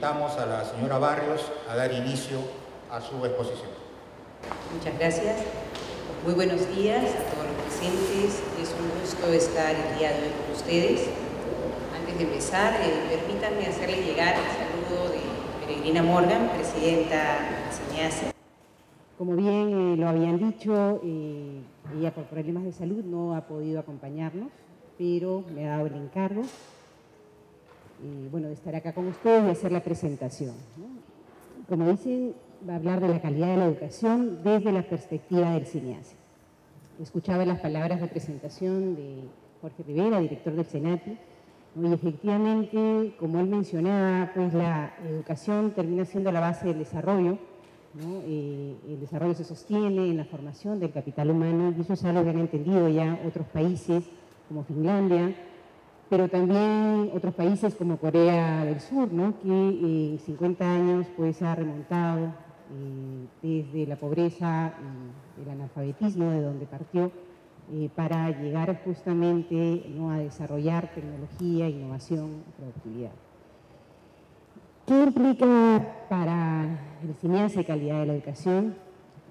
invitamos a la señora Barrios a dar inicio a su exposición. Muchas gracias. Muy buenos días a todos los presentes. Es un gusto estar el día de hoy con ustedes. Antes de empezar, permítanme hacerle llegar el saludo de Peregrina Morgan, presidenta de SENIACE. Como bien lo habían dicho, ella por problemas de salud no ha podido acompañarnos, pero me ha dado el encargo de estar acá con ustedes y hacer la presentación, ¿no? Como dicen, va a hablar de la calidad de la educación desde la perspectiva del SENIACE. Escuchaba las palabras de presentación de Jorge Rivera, director del SENATI, ¿no? Y efectivamente, como él mencionaba, pues la educación termina siendo la base del desarrollo, ¿no? El desarrollo se sostiene en la formación del capital humano, y eso es algo que han entendido ya otros países como Finlandia, pero también otros países como Corea del Sur, ¿no? Que en 50 años pues ha remontado desde la pobreza y el analfabetismo de donde partió para llegar justamente, ¿no?, a desarrollar tecnología, innovación y productividad. ¿Qué implica para el SENIACE calidad de la educación?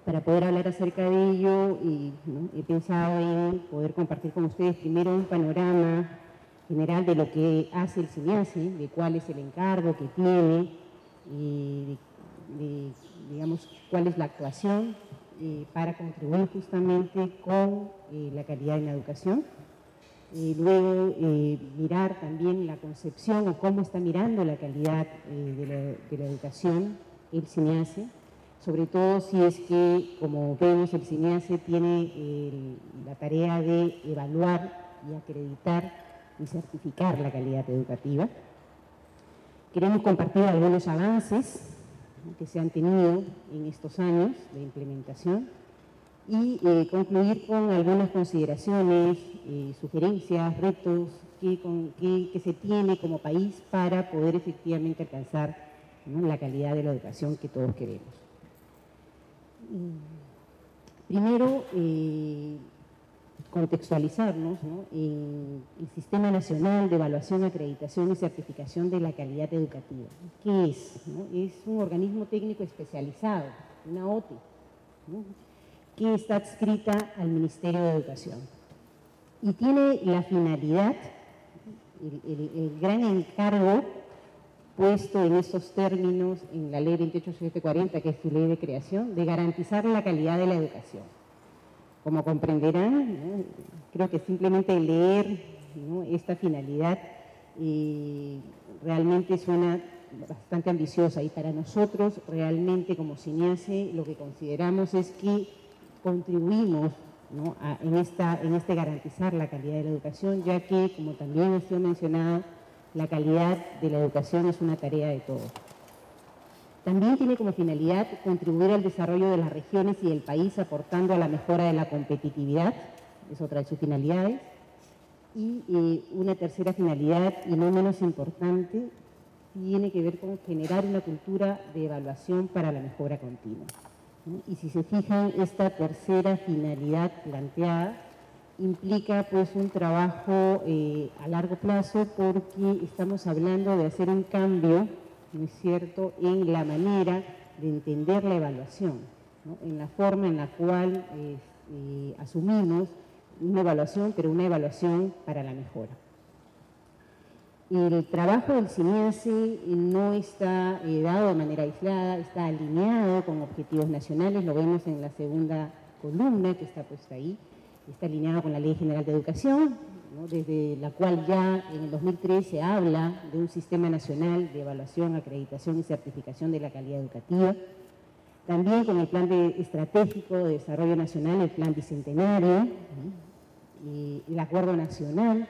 Para poder hablar acerca de ello, ¿no?, he pensado en poder compartir con ustedes primero un panorama general de lo que hace el SENIACE, de cuál es el encargo que tiene, digamos, cuál es la actuación para contribuir justamente con la calidad en la educación. Luego mirar también la concepción o cómo está mirando la calidad de la educación el SENIACE, sobre todo si es que, como vemos, el SENIACE tiene la tarea de evaluar y acreditar y certificar la calidad educativa. Queremos compartir algunos avances que se han tenido en estos años de implementación y concluir con algunas consideraciones, sugerencias, retos que se tiene como país para poder efectivamente alcanzar, ¿no?, la calidad de la educación que todos queremos. Primero, contextualizarnos, ¿no?, en el Sistema Nacional de Evaluación, Acreditación y Certificación de la Calidad Educativa. ¿Qué es?, ¿no? Es un organismo técnico especializado, una OTE, ¿no?, que está adscrita al Ministerio de Educación y tiene la finalidad, el gran encargo puesto en estos términos en la ley 28740, que es su ley de creación, de garantizar la calidad de la educación. Como comprenderán, ¿no?, creo que simplemente leer, ¿no?, esta finalidad realmente suena bastante ambiciosa, y para nosotros realmente como SENIACE lo que consideramos es que contribuimos, ¿no?, en este garantizar la calidad de la educación, ya que, como también ha sido mencionado, la calidad de la educación es una tarea de todos. También tiene como finalidad contribuir al desarrollo de las regiones y del país, aportando a la mejora de la competitividad, es otra de sus finalidades. Y una tercera finalidad, y no menos importante, tiene que ver con generar una cultura de evaluación para la mejora continua, ¿no? Y si se fijan, esta tercera finalidad planteada implica pues un trabajo a largo plazo, porque estamos hablando de hacer un cambio, ¿no es cierto?, en la manera de entender la evaluación, ¿no?, en la forma en la cual asumimos una evaluación, pero una evaluación para la mejora. El trabajo del SENIACE no está dado de manera aislada, está alineado con objetivos nacionales, lo vemos en la segunda columna que está puesta ahí, está alineado con la Ley General de Educación, ¿no?, desde la cual ya en el 2003 se habla de un Sistema Nacional de Evaluación, Acreditación y Certificación de la Calidad Educativa. También con el Plan Estratégico de Desarrollo Nacional, el Plan Bicentenario, ¿no?, y el Acuerdo Nacional,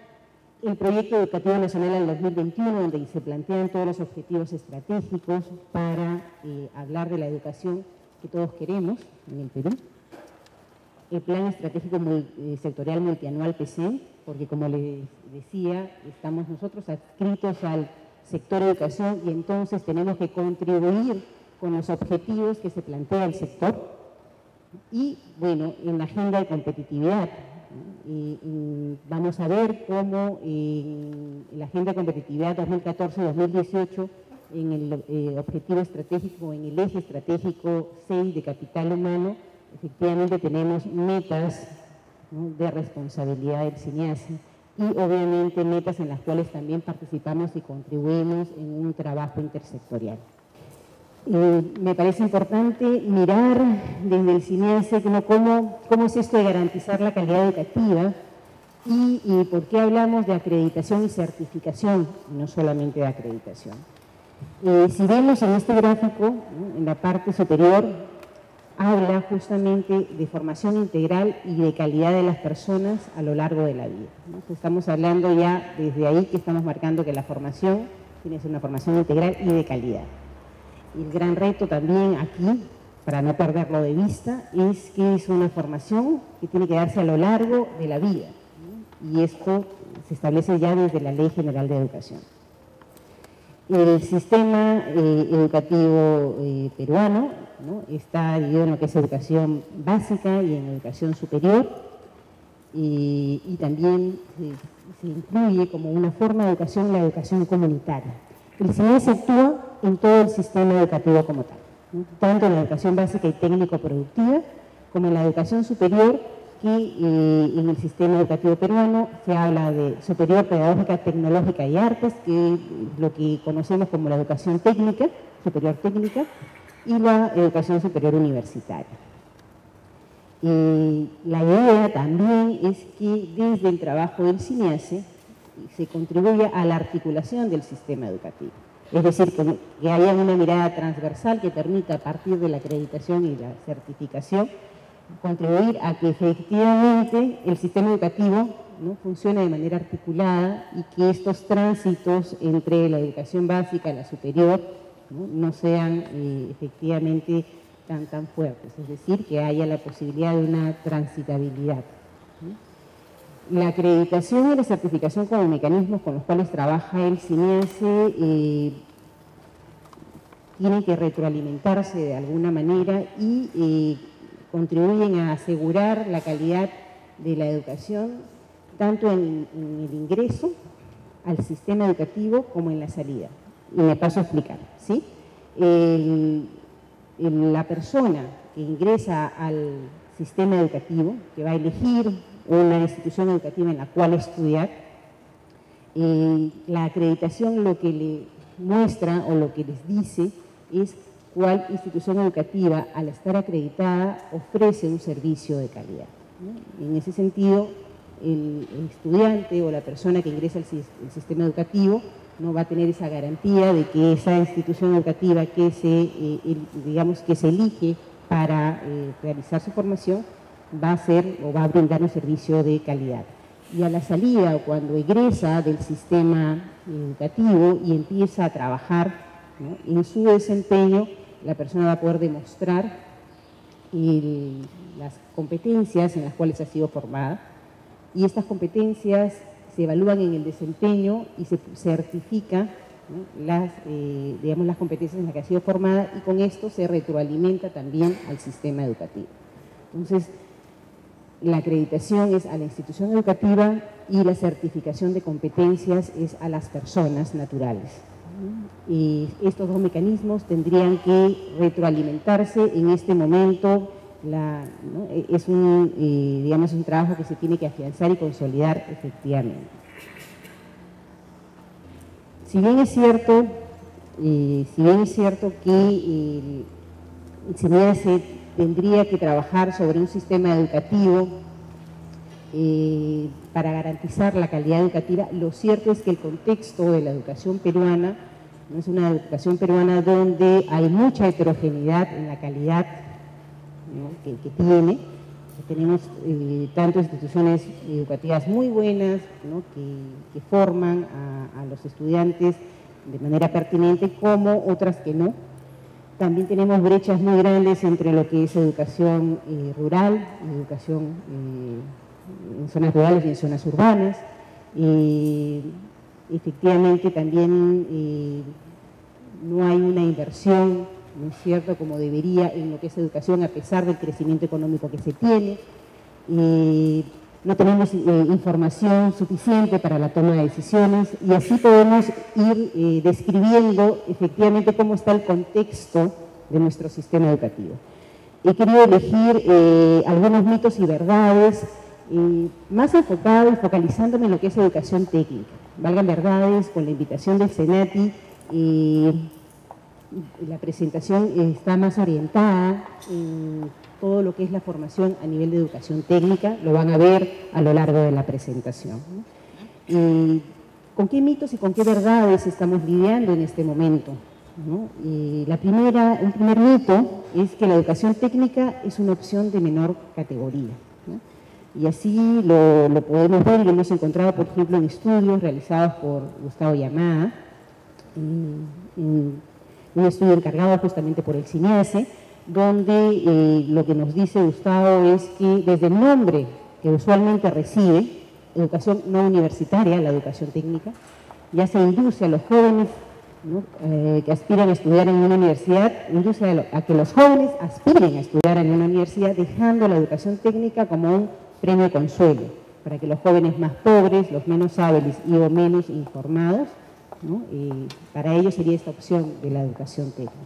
el Proyecto Educativo Nacional del 2021, donde se plantean todos los objetivos estratégicos para hablar de la educación que todos queremos en el Perú. El Plan Estratégico Sectorial Multianual PECEN, porque como les decía, estamos nosotros adscritos al sector educación y entonces tenemos que contribuir con los objetivos que se plantea el sector. Y bueno, en la agenda de competitividad, vamos a ver cómo en la agenda de competitividad 2014-2018 en el objetivo estratégico, en el eje estratégico 6 de capital humano, efectivamente tenemos metas, ¿no?, de responsabilidad del CINEASE y obviamente metas en las cuales también participamos y contribuimos en un trabajo intersectorial. Me parece importante mirar desde el CINEASE cómo es esto de garantizar la calidad educativa y por qué hablamos de acreditación y certificación, no solamente de acreditación. Si vemos en este gráfico, ¿no?, en la parte superior, habla justamente de formación integral y de calidad de las personas a lo largo de la vida, ¿no? Estamos hablando ya desde ahí que estamos marcando que la formación tiene que ser una formación integral y de calidad. Y el gran reto también aquí, para no perderlo de vista, es que es una formación que tiene que darse a lo largo de la vida, ¿no? Y esto se establece ya desde la Ley General de Educación. El sistema educativo peruano, ¿no?, está dividido en lo que es educación básica y en educación superior, y también se incluye como una forma de educación la educación comunitaria. El CINEASE actúa en todo el sistema educativo como tal, ¿no?, tanto en la educación básica y técnico-productiva como en la educación superior, que en el sistema educativo peruano se habla de superior, pedagógica, tecnológica y artes, que es lo que conocemos como la educación técnica, superior técnica, y la educación superior universitaria. La idea también es que desde el trabajo del CINEASE se contribuya a la articulación del sistema educativo. Es decir, que haya una mirada transversal que permita, a partir de la acreditación y la certificación, contribuir a que efectivamente el sistema educativo, ¿no?, funcione de manera articulada y que estos tránsitos entre la educación básica y la superior no sean efectivamente tan fuertes, es decir, que haya la posibilidad de una transitabilidad, ¿no? La acreditación y la certificación como mecanismos con los cuales trabaja el CINEASE tienen que retroalimentarse de alguna manera y contribuyen a asegurar la calidad de la educación, tanto en el ingreso al sistema educativo como en la salida. Y me paso a explicar, ¿sí? La persona que ingresa al sistema educativo, que va a elegir una institución educativa en la cual estudiar, la acreditación lo que le muestra o lo que les dice es cuál institución educativa, al estar acreditada, ofrece un servicio de calidad, ¿no? En ese sentido, el estudiante o la persona que ingresa al sistema educativo no va a tener esa garantía de que esa institución educativa que se elige para realizar su formación va a ser o va a brindar un servicio de calidad. Y a la salida, o cuando egresa del sistema educativo y empieza a trabajar, ¿no?, en su desempeño, la persona va a poder demostrar las competencias en las cuales ha sido formada, y estas competencias se evalúan en el desempeño y se certifica, ¿no?, las competencias en las que ha sido formada, y con esto se retroalimenta también al sistema educativo. Entonces, la acreditación es a la institución educativa y la certificación de competencias es a las personas naturales. Y estos dos mecanismos tendrían que retroalimentarse en este momento. ¿No? Es un trabajo que se tiene que afianzar y consolidar efectivamente. Si bien es cierto que el CINEASE tendría que trabajar sobre un sistema educativo para garantizar la calidad educativa, lo cierto es que el contexto de la educación peruana no es una educación peruana donde hay mucha heterogeneidad en la calidad, ¿no?, que tiene. Tenemos tanto instituciones educativas muy buenas, ¿no?, que forman a los estudiantes de manera pertinente, como otras que no. También tenemos brechas muy grandes entre lo que es educación rural, educación en zonas rurales y en zonas urbanas. Efectivamente también no hay una inversión, ¿no es cierto?, como debería en lo que es educación, a pesar del crecimiento económico que se tiene. no tenemos información suficiente para la toma de decisiones y así podemos ir describiendo efectivamente cómo está el contexto de nuestro sistema educativo. He querido elegir algunos mitos y verdades más enfocado y focalizándome en lo que es educación técnica. Valgan verdades, con la invitación del Senati, la presentación está más orientada en todo lo que es la formación a nivel de educación técnica, lo van a ver a lo largo de la presentación, ¿no? ¿Con qué mitos y con qué verdades estamos lidiando en este momento, ¿no? Un primer mito es que la educación técnica es una opción de menor categoría, ¿no? Y así lo podemos ver y lo hemos encontrado, por ejemplo, en estudios realizados por Gustavo Yamada, un estudio encargado justamente por el CINEASE, donde lo que nos dice Gustavo es que desde el nombre que usualmente recibe, educación no universitaria, la educación técnica, ya se induce a los jóvenes, ¿no?, que aspiran a estudiar en una universidad, induce a que los jóvenes aspiren a estudiar en una universidad, dejando la educación técnica como un premio de consuelo, para que los jóvenes más pobres, los menos hábiles y o menos informados, ¿no?, para ellos sería esta opción de la educación técnica,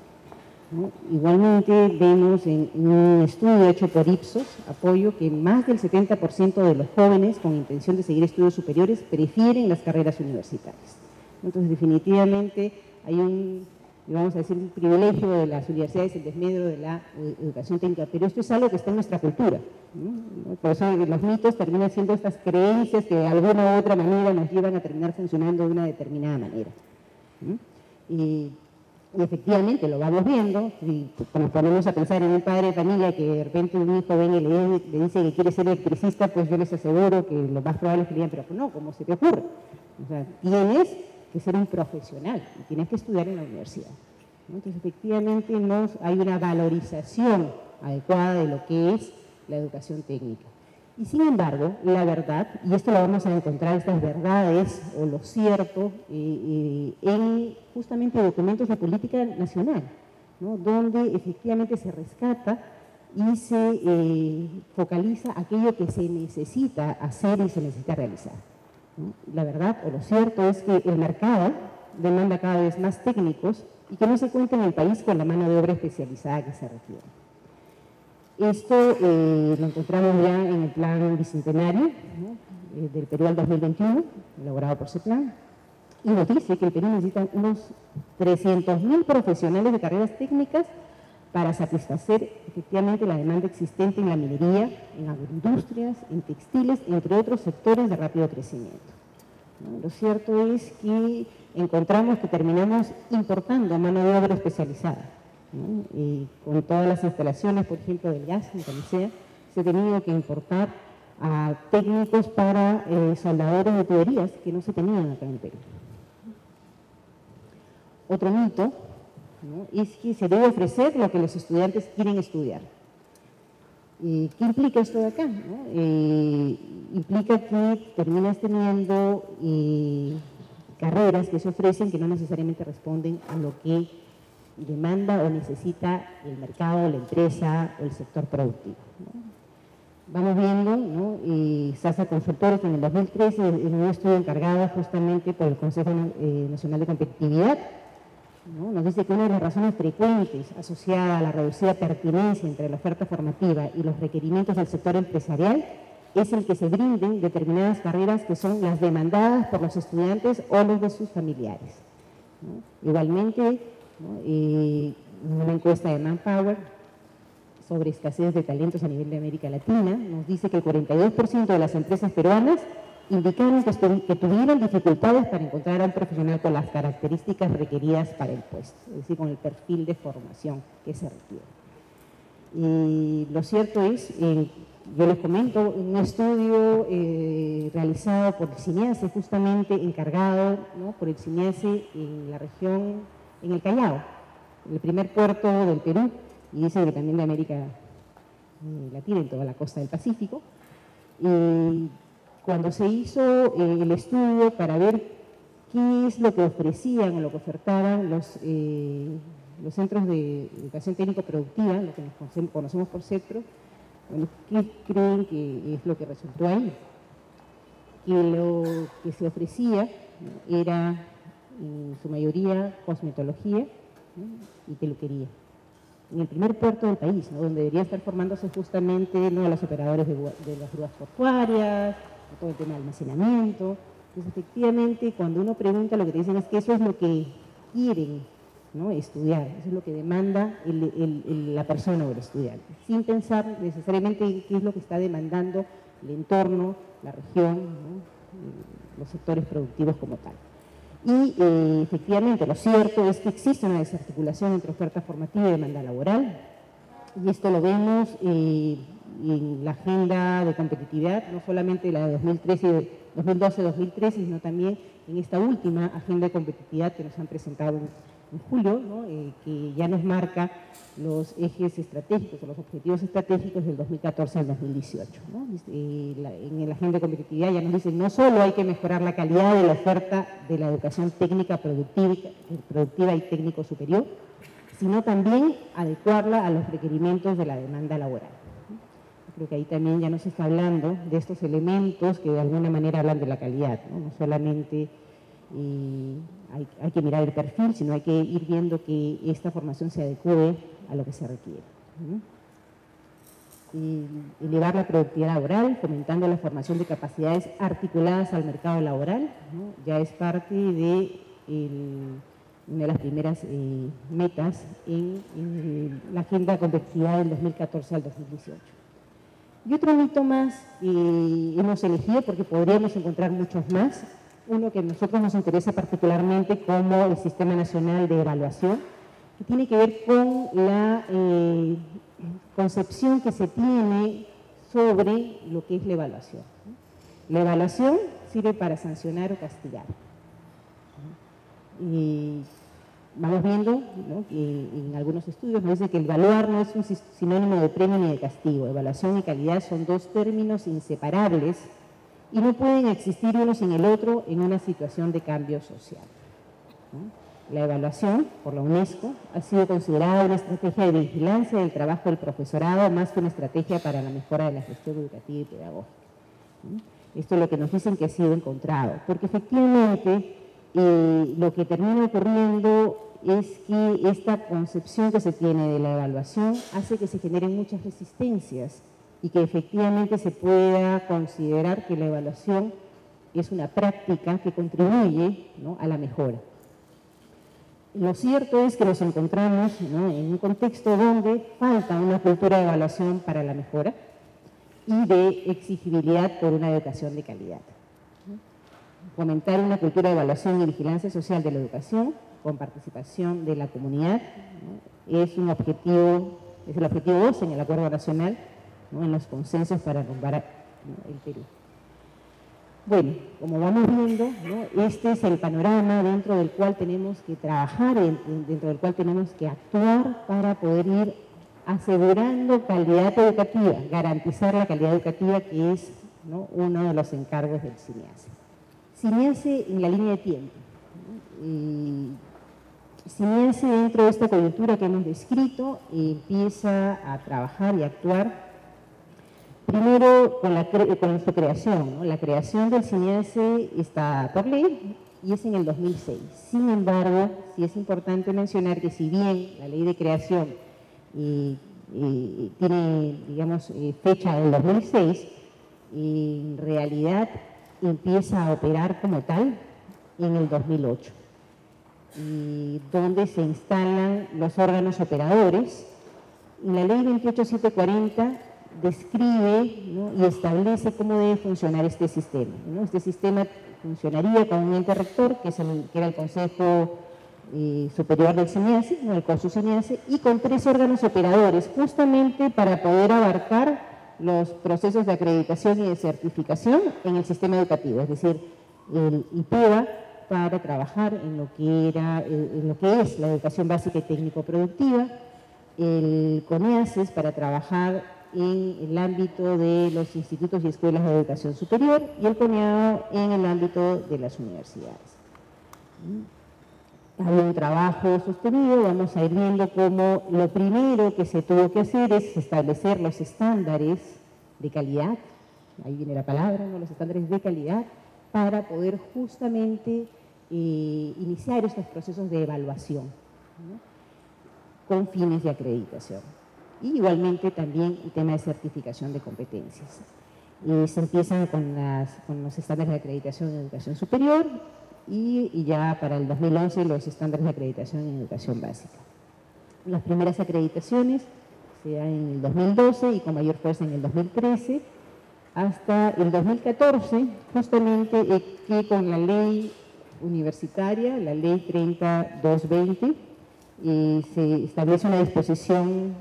¿no? Igualmente vemos en un estudio hecho por Ipsos, Apoyo, que más del 70% de los jóvenes con intención de seguir estudios superiores prefieren las carreras universitarias. Entonces, definitivamente hay vamos a decir, un privilegio de las universidades en desmedro de la educación técnica, pero esto es algo que está en nuestra cultura, ¿no? Por eso los mitos terminan siendo estas creencias que de alguna u otra manera nos llevan a terminar funcionando de una determinada manera, ¿no? Y efectivamente lo vamos viendo, y nos ponemos a pensar en un padre de familia que de repente un hijo ven y le dice que quiere ser electricista, pues yo les aseguro que lo más probable es que le digan, pero pues no, ¿cómo se te ocurre? O sea, tienes que ser un profesional y tienes que estudiar en la universidad, ¿no? Entonces, efectivamente, hay una valorización adecuada de lo que es la educación técnica. Y sin embargo, la verdad, y esto lo vamos a encontrar, estas verdades o lo cierto, en justamente documentos de política nacional, ¿no?, donde efectivamente se rescata y se focaliza aquello que se necesita hacer y se necesita realizar, ¿no? La verdad o lo cierto es que el mercado demanda cada vez más técnicos y que no se cuenta en el país con la mano de obra especializada que se requiere. Esto lo encontramos ya en el Plan Bicentenario, ¿no?, del Perú al 2021, elaborado por CEPLAN, y nos dice que el Perú necesita unos 300.000 profesionales de carreras técnicas para satisfacer efectivamente la demanda existente en la minería, en agroindustrias, en textiles, entre otros sectores de rápido crecimiento, ¿no? Lo cierto es que encontramos que terminamos importando mano de obra especializada, ¿no? Y con todas las instalaciones, por ejemplo, del gas en Camisea, se ha tenido que importar a técnicos para soldadores de tuberías que no se tenían acá en Perú. Otro mito, ¿no?, es que se debe ofrecer lo que los estudiantes quieren estudiar. ¿Qué implica esto de acá, ¿no? Implica que terminas teniendo carreras que se ofrecen que no necesariamente responden a lo que demanda o necesita el mercado, la empresa o el sector productivo, ¿no? Vamos viendo, ¿no?, Sasa Consultores en el 2013, en un estudio encargado justamente por el Consejo Nacional de Competitividad, ¿no?, nos dice que una de las razones frecuentes asociada a la reducida pertinencia entre la oferta formativa y los requerimientos del sector empresarial es el que se brinden determinadas carreras que son las demandadas por los estudiantes o los de sus familiares, ¿no? Igualmente, ¿no?, una encuesta de Manpower sobre escasez de talentos a nivel de América Latina nos dice que el 42% de las empresas peruanas indicaron que tuvieron dificultades para encontrar a un profesional con las características requeridas para el puesto, es decir, con el perfil de formación que se requiere. Y lo cierto es, yo les comento, un estudio realizado por el CINEASE, justamente encargado, ¿no?, por el CINEASE en la región, en el Callao, el primer puerto del Perú, y dicen que también de América Latina, en toda la costa del Pacífico. Cuando se hizo el estudio para ver qué es lo que ofrecían o lo que ofertaban los centros de educación técnico-productiva, lo que nos conocemos por CETPRO, Bueno, ¿qué creen que es lo que resultó ahí? Que lo que se ofrecía, ¿no?, era en su mayoría cosmetología, ¿no?, y peluquería. En el primer puerto del país, ¿no?, donde debería estar formándose justamente, ¿no?, a los operadores de las grúas portuarias, todo el tema de almacenamiento. Entonces, efectivamente, cuando uno pregunta, lo que te dicen es que eso es lo que quieren, ¿no?, estudiar, eso es lo que demanda la persona o el estudiante, sin pensar necesariamente en qué es lo que está demandando el entorno, la región, ¿no?, los sectores productivos como tal. Y efectivamente, lo cierto es que existe una desarticulación entre oferta formativa y demanda laboral, y esto lo vemos en la agenda de competitividad, no solamente la de 2012-2013, sino también en esta última agenda de competitividad que nos han presentado en julio, ¿no?, que ya nos marca los ejes estratégicos o los objetivos estratégicos del 2014 al 2018. ¿no? En la agenda de competitividad ya nos dicen no solo hay que mejorar la calidad de la oferta de la educación técnica productiva y técnico superior, sino también adecuarla a los requerimientos de la demanda laboral. Creo que ahí también ya nos está hablando de estos elementos que de alguna manera hablan de la calidad, no solamente hay que mirar el perfil, sino hay que ir viendo que esta formación se adecue a lo que se requiere. Elevar la productividad laboral, fomentando la formación de capacidades articuladas al mercado laboral, ¿no?, ya es parte de una de las primeras metas en la agenda de competitividad del 2014 al 2018. Y otro hito más hemos elegido, porque podríamos encontrar muchos más, uno que a nosotros nos interesa particularmente como el Sistema Nacional de Evaluación, que tiene que ver con la concepción que se tiene sobre lo que es la evaluación. La evaluación sirve para sancionar o castigar. Vamos viendo, ¿no?, que en algunos estudios nos dicen que el evaluar no es un sinónimo de premio ni de castigo. Evaluación y calidad son dos términos inseparables y no pueden existir uno sin el otro en una situación de cambio social, ¿no? La evaluación, por la UNESCO, ha sido considerada una estrategia de vigilancia del trabajo del profesorado más que una estrategia para la mejora de la gestión educativa y pedagógica, ¿no? Esto es lo que nos dicen que ha sido encontrado, porque efectivamente lo que termina ocurriendo es que esta concepción que se tiene de la evaluación hace que se generen muchas resistencias y que efectivamente se pueda considerar que la evaluación es una práctica que contribuye, ¿no?, a la mejora. Lo cierto es que nos encontramos, ¿no?, en un contexto donde falta una cultura de evaluación para la mejora y de exigibilidad por una educación de calidad. Fomentar una cultura de evaluación y vigilancia social de la educación con participación de la comunidad, ¿no?, es el objetivo 2 en el Acuerdo Nacional, ¿no?, en los consensos para rumbar, ¿no?, el Perú. Bueno, como vamos viendo, ¿no?, este es el panorama dentro del cual tenemos que trabajar, dentro del cual tenemos que actuar para poder ir asegurando calidad educativa, garantizar la calidad educativa, que es, ¿no?, uno de los encargos del CINEACE. CINEACE en la línea de tiempo, ¿no? CINEACE, dentro de esta coyuntura que hemos descrito, empieza a trabajar y actuar primero con su creación, ¿no? La creación del CINEACE está por ley y es en el 2006. Sin embargo, sí es importante mencionar que si bien la ley de creación tiene, digamos, fecha del 2006, en realidad empieza a operar como tal en el 2008, donde se instalan los órganos operadores. Y la ley 28740 describe, ¿no?, y establece cómo debe funcionar este sistema, ¿no? Este sistema funcionaría con un ente rector, que era el Consejo Superior del CINEACE, ¿no?, el COSU CINEACE, y con 3 órganos operadores, justamente para poder abarcar los procesos de acreditación y de certificación en el sistema educativo, es decir, el IPEBA para trabajar en lo que es la educación básica y técnico-productiva, el CONEACES para trabajar en el ámbito de los institutos y escuelas de educación superior y el CONEAO en el ámbito de las universidades. había un trabajo sostenido. Vamos a ir viendo cómo lo primero que se tuvo que hacer es establecer los estándares de calidad, ahí viene la palabra, ¿no? Los estándares de calidad, para poder justamente iniciar estos procesos de evaluación, ¿no? Con fines de acreditación. Y igualmente también el tema de certificación de competencias. Se empiezan con los estándares de acreditación en educación superior y ya para el 2011 los estándares de acreditación en educación básica. Las primeras acreditaciones se dan en el 2012 y con mayor fuerza en el 2013, hasta el 2014, justamente que con la ley universitaria, la ley 30220, se establece una disposición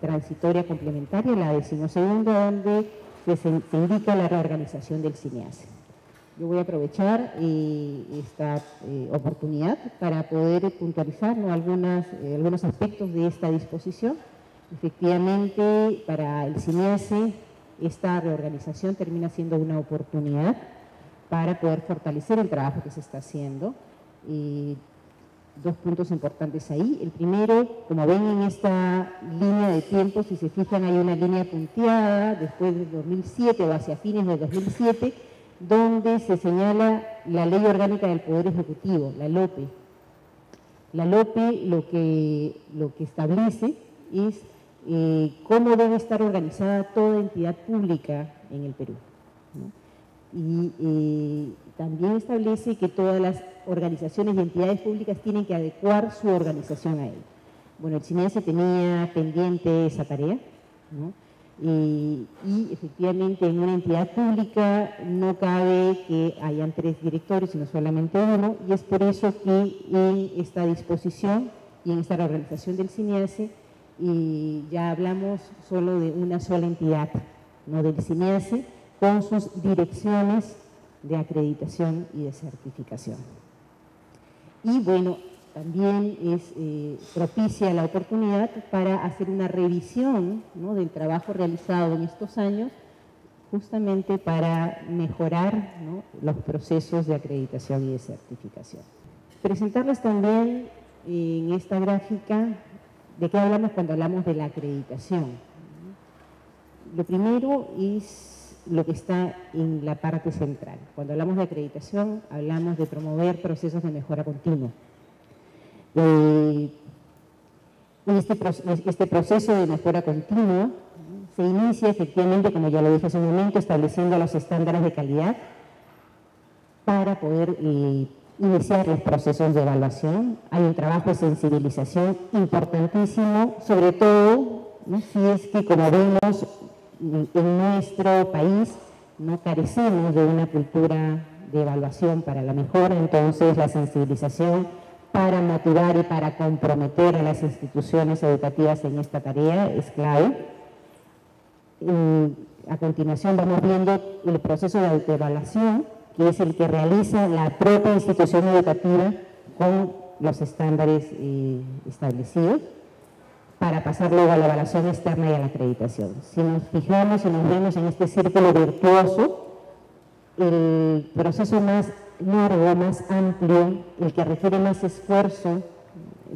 transitoria complementaria, la 12ª, donde se indica la reorganización del CINEACE. Yo voy a aprovechar esta oportunidad para poder puntualizar, ¿no?, algunos aspectos de esta disposición. Efectivamente, para el CINEACE, esta reorganización termina siendo una oportunidad para poder fortalecer el trabajo que se está haciendo. Dos puntos importantes ahí. El primero, como ven en esta línea de tiempo, si se fijan, hay una línea punteada después del 2007 o hacia fines del 2007, donde se señala la Ley Orgánica del Poder Ejecutivo, la LOPE. La LOPE lo que establece es cómo debe estar organizada toda entidad pública en el Perú, ¿no? Y también establece que todas las organizaciones y entidades públicas tienen que adecuar su organización a él. Bueno, el CINEACE tenía pendiente esa tarea, ¿no? Y efectivamente en una entidad pública no cabe que hayan 3 directores, sino solamente uno, y es por eso que en esta disposición y en esta reorganización del CINEACE ya hablamos solo de una sola entidad, no del CINEACE, con sus direcciones de acreditación y de certificación. Y bueno, también es propicia la oportunidad para hacer una revisión, ¿no?, del trabajo realizado en estos años, justamente para mejorar, ¿no?, los procesos de acreditación y de certificación. Presentarles también en esta gráfica de qué hablamos cuando hablamos de la acreditación. Lo primero es lo que está en la parte central. Cuando hablamos de acreditación, hablamos de promover procesos de mejora continua. Este proceso de mejora continua se inicia efectivamente, como ya lo dije hace un momento, estableciendo los estándares de calidad para poder iniciar los procesos de evaluación. Hay un trabajo de sensibilización importantísimo, sobre todo, ¿no?, si es que, como vemos, en nuestro país no carecemos de una cultura de evaluación para la mejora. Entonces la sensibilización para motivar y para comprometer a las instituciones educativas en esta tarea es clave. A continuación vamos viendo el proceso de autoevaluación, que es el que realiza la propia institución educativa con los estándares establecidos, para pasar luego a la evaluación externa y a la acreditación. Si nos fijamos y nos vemos en este círculo virtuoso, el proceso más largo, más amplio, el que requiere más esfuerzo,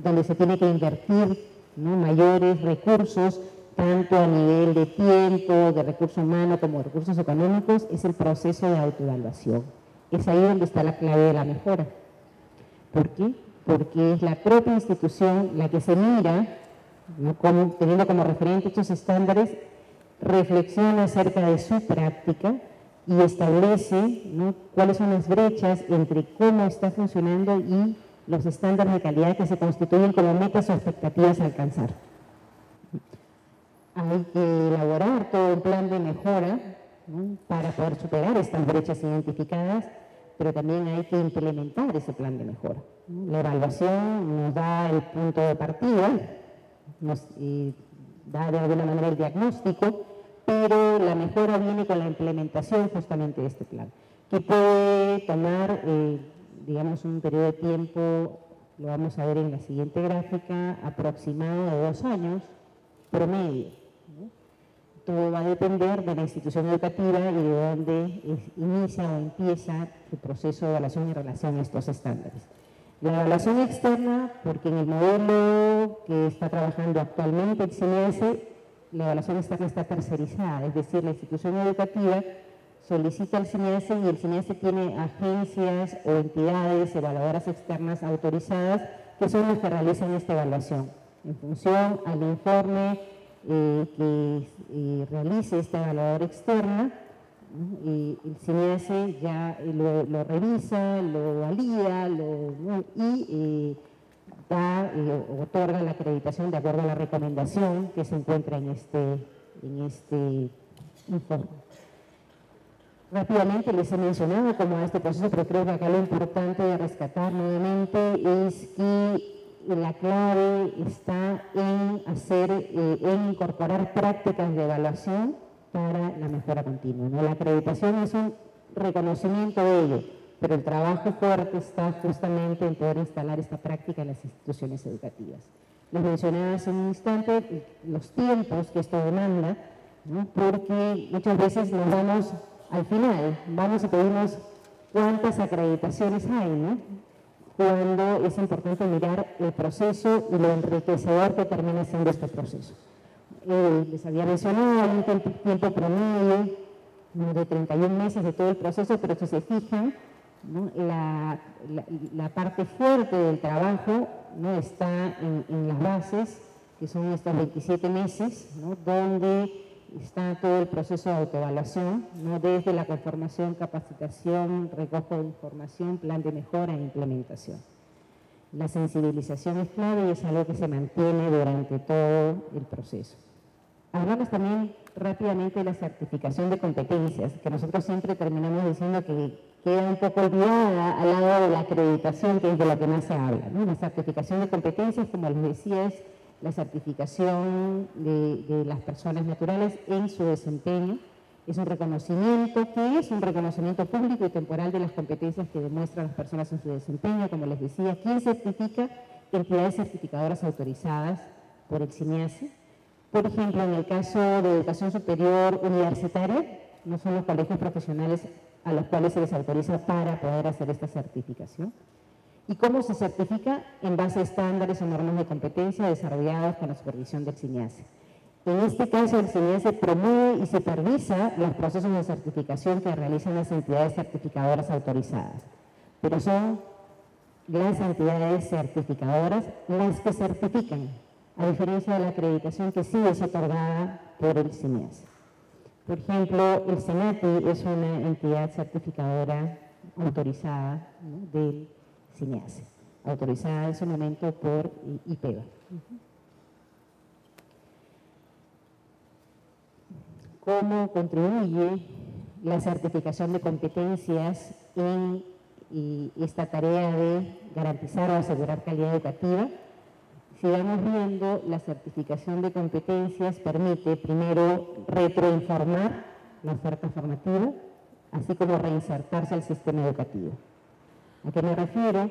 donde se tiene que invertir, ¿no?, mayores recursos, tanto a nivel de tiempo, de recurso humano como de recursos económicos, es el proceso de autoevaluación. Es ahí donde está la clave de la mejora. ¿Por qué? Porque es la propia institución la que se mira, ¿no?, teniendo como referente estos estándares, reflexiona acerca de su práctica y establece, ¿no?, cuáles son las brechas entre cómo está funcionando y los estándares de calidad que se constituyen como metas o expectativas a alcanzar. Hay que elaborar todo un plan de mejora, ¿no?, para poder superar estas brechas identificadas, pero también hay que implementar ese plan de mejora. La evaluación nos da el punto de partida, nos da de alguna manera el diagnóstico, pero la mejora viene con la implementación justamente de este plan, que puede tomar, digamos, un periodo de tiempo, lo vamos a ver en la siguiente gráfica, aproximado de 2 años promedio, ¿no? Todo va a depender de la institución educativa y de dónde inicia o empieza el proceso de evaluación en relación a estos estándares. La evaluación externa, porque en el modelo que está trabajando actualmente el CINEASE, la evaluación externa está tercerizada, es decir, la institución educativa solicita al CINEASE y el CINEASE tiene agencias o entidades evaluadoras externas autorizadas que son las que realizan esta evaluación. En función al informe que realice esta evaluadora externa, el CINEASE ya lo revisa, lo valida y otorga la acreditación de acuerdo a la recomendación que se encuentra en este informe. Rápidamente les he mencionado cómo va este proceso, pero creo que acá lo importante de rescatar nuevamente es que la clave está en incorporar prácticas de evaluación para la mejora continua, ¿no? La acreditación es un reconocimiento de ello, pero el trabajo fuerte está justamente en poder instalar esta práctica en las instituciones educativas. Les mencionaba hace un instante los tiempos que esto demanda, ¿no? Porque muchas veces nos vamos al final, vamos y pedimos cuántas acreditaciones hay, ¿no? Cuando es importante mirar el proceso y lo enriquecedor que termina siendo este proceso. Les había mencionado, hay un tiempo promedio, ¿no?, de 31 meses de todo el proceso, pero si se fijan, ¿no?, la parte fuerte del trabajo, ¿no?, está en las bases, que son estos 27 meses, ¿no?, donde está todo el proceso de autoevaluación, ¿no?, desde la conformación, capacitación, recojo de información, plan de mejora e implementación. La sensibilización es clave y es algo que se mantiene durante todo el proceso. Hablamos también rápidamente de la certificación de competencias, que nosotros siempre terminamos diciendo que queda un poco olvidada al lado de la acreditación, que es de lo que más se habla, ¿no? La certificación de competencias, como les decía, es la certificación de las personas naturales en su desempeño. Es un reconocimiento público y temporal de las competencias que demuestran las personas en su desempeño. Como les decía, ¿quién certifica? Entidades certificadoras autorizadas por el CINEASE. Por ejemplo, en el caso de educación superior universitaria, no son los colegios profesionales a los cuales se les autoriza para poder hacer esta certificación. ¿Y cómo se certifica? En base a estándares o normas de competencia desarrollados con la supervisión del CINEASE. En este caso, el CINEASE promueve y supervisa los procesos de certificación que realizan las entidades certificadoras autorizadas, pero son las entidades certificadoras las que certifican, a diferencia de la acreditación que sí es otorgada por el CINEASE. Por ejemplo, el CENATI es una entidad certificadora autorizada, ¿no?, del CINEASE, autorizada en su momento por IPEVA. ¿Cómo contribuye la certificación de competencias en esta tarea de garantizar o asegurar calidad educativa? Si vamos viendo, la certificación de competencias permite primero retroinformar la oferta formativa, así como reinsertarse al sistema educativo. ¿A qué me refiero?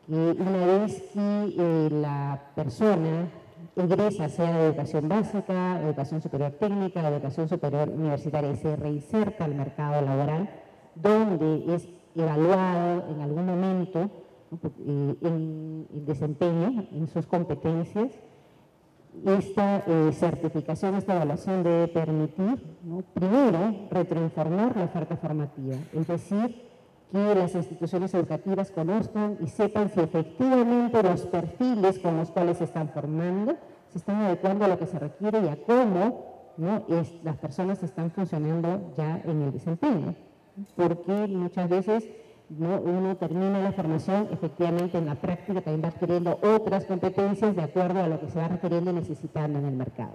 Que una vez que la persona ingresa, sea de educación básica, educación superior técnica, educación superior universitaria, y se reinserta al mercado laboral, donde es evaluado en algún momento en el desempeño, en sus competencias, esta certificación, esta evaluación debe permitir, ¿no?, primero, retroinformar la oferta formativa, es decir, que las instituciones educativas conozcan y sepan si efectivamente los perfiles con los cuales se están formando se están adecuando a lo que se requiere y a cómo, ¿no?, las personas están funcionando ya en el desempeño. Porque muchas veces, ¿no?, uno termina la formación, efectivamente en la práctica también va adquiriendo otras competencias de acuerdo a lo que se va requiriendo y necesitando en el mercado.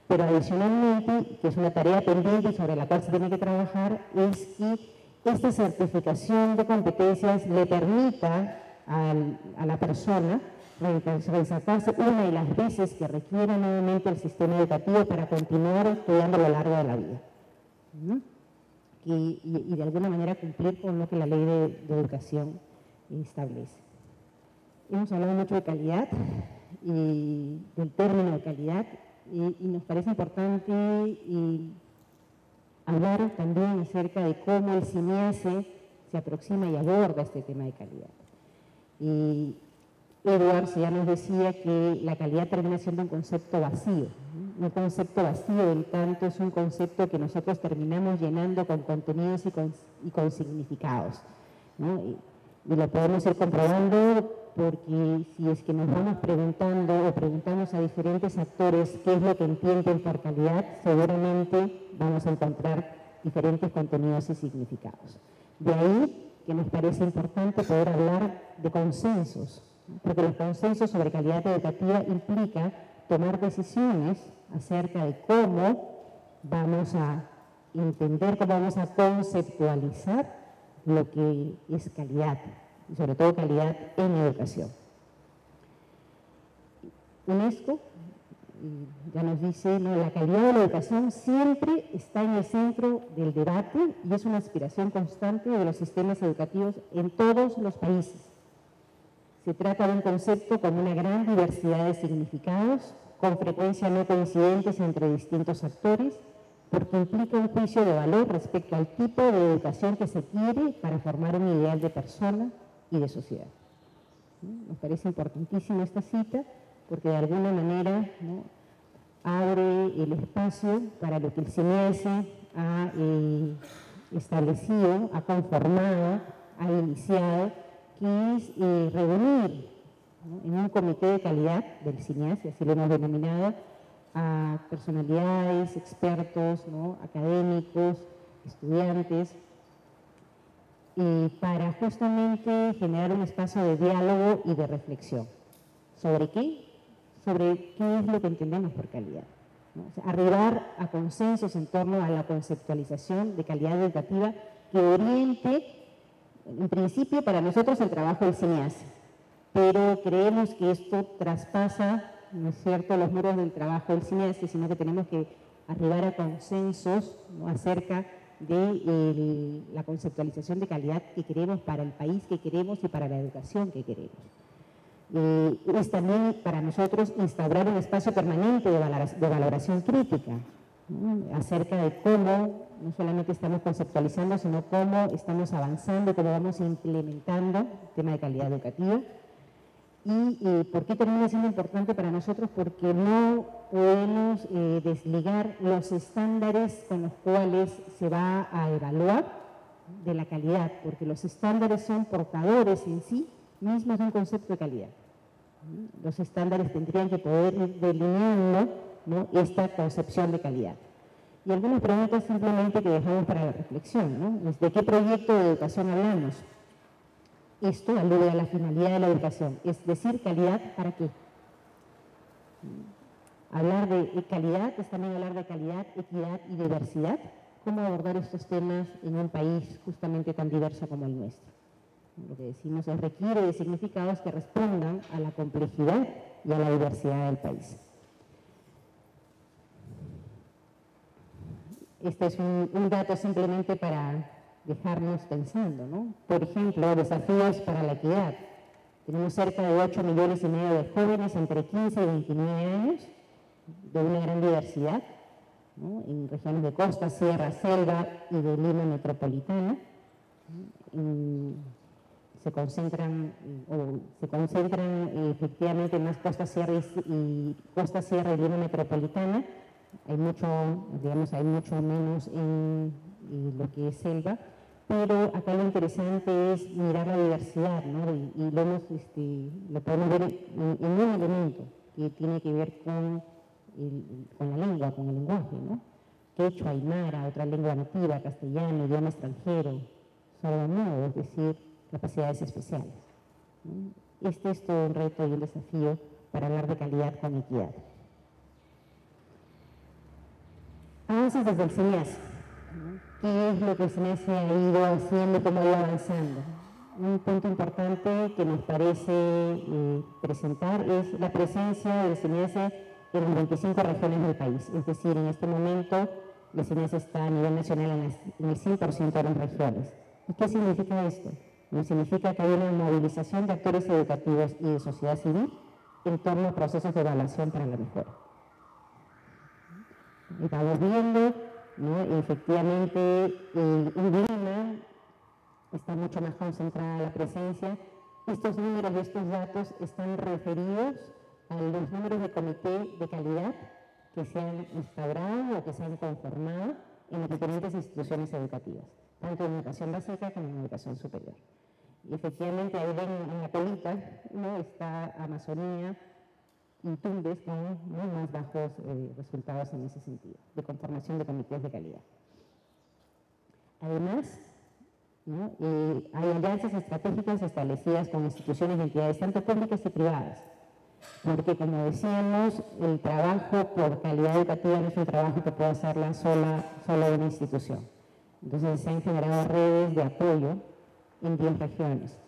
Pero adicionalmente, que es una tarea pendiente sobre la cual se tiene que trabajar, es que esta certificación de competencias le permita a la persona reinsertarse una y las veces que requiera nuevamente el sistema educativo para continuar estudiando a lo largo de la vida, ¿no?, y de alguna manera cumplir con lo que la ley de educación establece. Hemos hablado mucho de calidad y del término de calidad y nos parece importante hablar también acerca de cómo el CINEASE se aproxima y aborda este tema de calidad. Edwards ya nos decía que la calidad termina siendo un concepto vacío, ¿no? Un concepto vacío, en tanto es un concepto que nosotros terminamos llenando con contenidos y con significados, ¿no? Y lo podemos ir comprobando porque si es que nos vamos preguntando o preguntamos a diferentes actores qué es lo que entienden por calidad, seguramente vamos a encontrar diferentes contenidos y significados. De ahí que nos parece importante poder hablar de consensos, ¿no? Porque los consensos sobre calidad educativa implica tomar decisiones acerca de cómo vamos a entender, cómo vamos a conceptualizar lo que es calidad, y sobre todo calidad en educación. UNESCO ya nos dice, ¿no?, la calidad de la educación siempre está en el centro del debate y es una aspiración constante de los sistemas educativos en todos los países. Se trata de un concepto con una gran diversidad de significados, con frecuencia no coincidentes entre distintos actores, porque implica un juicio de valor respecto al tipo de educación que se quiere para formar un ideal de persona y de sociedad. Nos parece importantísima esta cita porque de alguna manera, ¿no?, abre el espacio para lo que el CNIES ha establecido, ha conformado, ha iniciado, que es reunir, ¿no?, en un comité de calidad del CNIES, así lo hemos denominado, a personalidades, expertos, ¿no?, académicos, estudiantes, para justamente generar un espacio de diálogo y de reflexión. ¿Sobre qué? Sobre qué es lo que entendemos por calidad, ¿no? O sea, arribar a consensos en torno a la conceptualización de calidad educativa que oriente, en principio, para nosotros el trabajo del CNIES, pero creemos que esto traspasa, ¿no es cierto?, los muros del trabajo del CNIES, sino que tenemos que arribar a consensos, ¿no?, acerca de la conceptualización de calidad que queremos para el país que queremos y para la educación que queremos. Es también para nosotros instaurar un espacio permanente de valoración crítica, ¿no?, acerca de cómo no solamente estamos conceptualizando, sino cómo estamos avanzando, cómo vamos implementando el tema de calidad educativa. ¿Y por qué termina siendo importante para nosotros? Porque no podemos desligar los estándares con los cuales se va a evaluar de la calidad, porque los estándares son portadores en sí mismos de un concepto de calidad. Los estándares tendrían que poder ir delineando, ¿no?, esta concepción de calidad. Y algunas preguntas simplemente que dejamos para la reflexión, ¿no? ¿De qué proyecto de educación hablamos? Esto alude a la finalidad de la educación, es decir, calidad, ¿para qué? Hablar de calidad es también hablar de calidad, equidad y diversidad. ¿Cómo abordar estos temas en un país justamente tan diverso como el nuestro? Lo que decimos es requiere de significados que respondan a la complejidad y a la diversidad del país. Este es un dato simplemente para dejarnos pensando, ¿no? Por ejemplo, desafíos para la equidad. Tenemos cerca de 8,5 millones de jóvenes entre 15 y 29 años, de una gran diversidad, ¿no?, en regiones de costa, sierra, selva y de Lima metropolitana. Se concentran efectivamente más costa, sierra y Lima metropolitana. Hay mucho menos en lo que es selva, pero acá lo interesante es mirar la diversidad, ¿no? Y lo podemos ver en un elemento que tiene que ver con la lengua, con el lenguaje, ¿no? Quechua, aymara, otra lengua nativa, castellano, idioma extranjero, sordomudo, es decir, capacidades especiales, ¿no? Este es todo un reto y un desafío para hablar de calidad con equidad. Avances desde el CNIES, ¿no? ¿Qué es lo que el CNIES ha ido haciendo y cómo ha ido avanzando? Un punto importante que nos parece presentar es la presencia del CNIES en las 25 regiones del país. Es decir, en este momento el CNIES está a nivel nacional en el 100% de las regiones. ¿Y qué significa esto? Significa que hay una movilización de actores educativos y de sociedad civil en torno a procesos de evaluación para la mejora. Estamos viendo, ¿no?, efectivamente en Lima está mucho más concentrada la presencia, Estos números y estos datos están referidos a los números de comité de calidad que se han instaurado o que se han conformado en las diferentes instituciones educativas, tanto en educación básica como en educación superior. Y efectivamente, ahí ven en la colita, ¿no?, está Amazonía y Tumbes con más bajos resultados en ese sentido, de conformación de comités de calidad. Además, ¿no?, hay alianzas estratégicas establecidas con instituciones y entidades tanto públicas y privadas, porque, como decíamos, el trabajo por calidad educativa no es un trabajo que pueda hacerla sola una institución. Entonces, se han generado redes de apoyo en 10 regiones.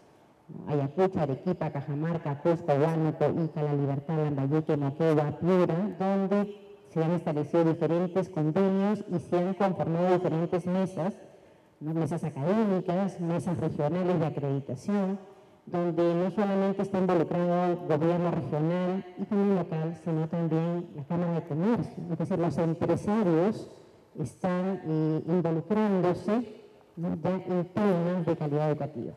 Ayacucho, Arequipa, Cajamarca, Cusco, Huánuco, Ica, La Libertad, Lambayeque, Moquegua, Piura, donde se han establecido diferentes convenios y se han conformado diferentes mesas, ¿no?, mesas académicas, mesas regionales de acreditación, donde no solamente está involucrado el gobierno regional y también local, sino también la Cámara de Comercio. Es decir, los empresarios están involucrándose, ¿no?, ya en temas de calidad educativa.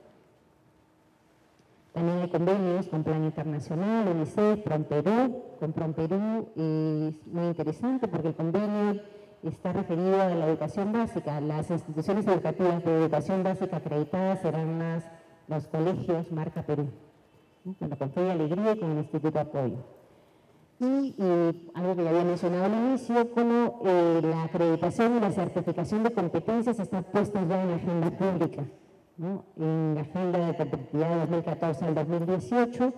También hay convenios con Plan Internacional, UNICEF, PROMPERÚ. Con PROMPERÚ es muy interesante porque el convenio está referido a la educación básica. Las instituciones educativas de educación básica acreditadas serán los colegios marca Perú, ¿no?, con la Confe y Alegría y con el Instituto Apoyo. Y algo que ya había mencionado al inicio, como la acreditación y la certificación de competencias están puestas ya en la agenda pública, ¿no?, en la agenda de competitividad de 2014 al 2018,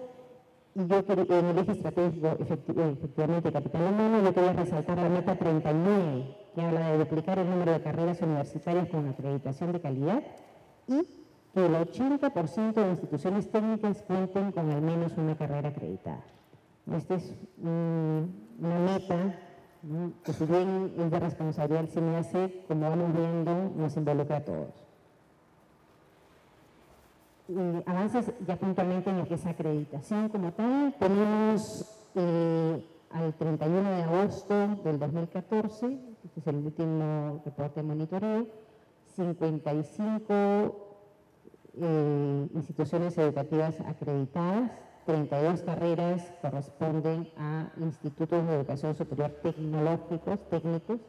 y yo en el eje estratégico, efectivamente, capital humano, yo quería resaltar la meta 39, que habla de duplicar el número de carreras universitarias con acreditación de calidad y que el 80% de instituciones técnicas cuenten con al menos una carrera acreditada. Esta es una meta, ¿no?, que, si bien es de responsabilidad del CINEASE, como vamos viendo, nos involucra a todos. Avances ya puntualmente en lo que es acreditación como tal. Tenemos al 31 de agosto del 2014, este es el último reporte de monitoreo, 55 instituciones educativas acreditadas, 32 carreras corresponden a institutos de educación superior tecnológicos, técnicos,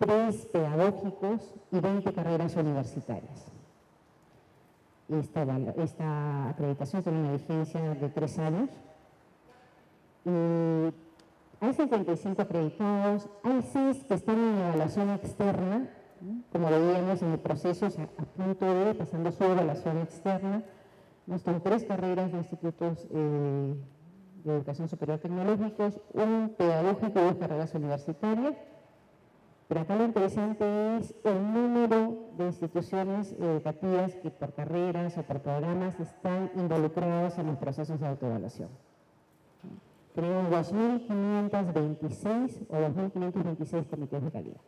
3 pedagógicos y 20 carreras universitarias. Esta acreditación tiene una vigencia de 3 años. Hay 55 acreditados, hay 6 que están en evaluación externa, ¿no?, como veíamos en el proceso, a punto de pasando su evaluación externa. Están 3 carreras de institutos de educación superior tecnológicos, un pedagógico y 2 carreras universitarias. Pero acá lo interesante es el número de instituciones educativas que por carreras o por programas están involucrados en los procesos de autoevaluación. Tenemos 2.526 o 2.526 comités de calidad,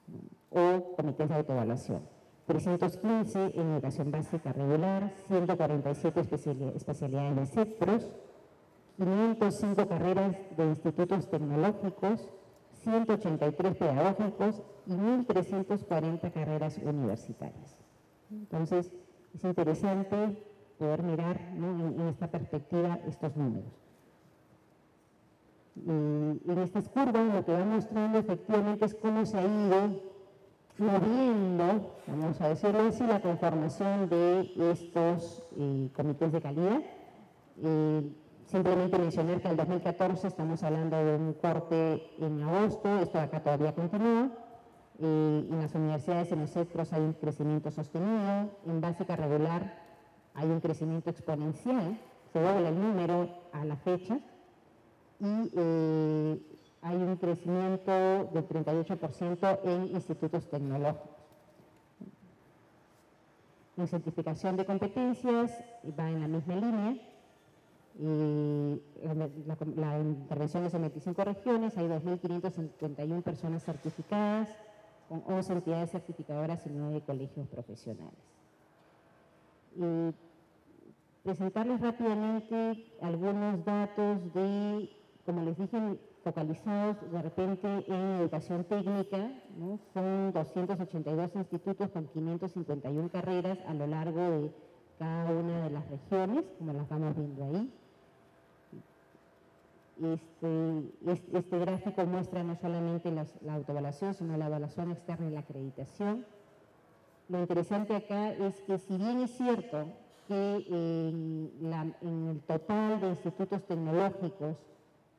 ¿no?, o comités de autoevaluación. 315 en educación básica regular, 147 especialidades de CEPROS, 505 carreras de institutos tecnológicos, 183 pedagógicos y 1.340 carreras universitarias. Entonces, es interesante poder mirar, ¿no?, en esta perspectiva estos números. En estas curvas lo que va mostrando efectivamente es cómo se ha ido moviendo, vamos a decirlo así, la conformación de estos comités de calidad. Simplemente mencionar que en el 2014 estamos hablando de un corte en agosto, esto acá todavía continúa. En las universidades, en los CEPROS hay un crecimiento sostenido, en básica regular hay un crecimiento exponencial, se dobla el número a la fecha, y hay un crecimiento del 38% en institutos tecnológicos. En certificación de competencias va en la misma línea. La intervención es en 25 regiones, hay 2.551 personas certificadas, con 11 entidades certificadoras y 9 colegios profesionales. Presentarles rápidamente algunos datos de, como les dije, focalizados de repente en educación técnica, ¿no? Son 282 institutos con 551 carreras a lo largo de cada una de las regiones, como las vamos viendo ahí. Este gráfico muestra no solamente la autoevaluación, sino la evaluación externa y la acreditación. Lo interesante acá es que, si bien es cierto que en el total de institutos tecnológicos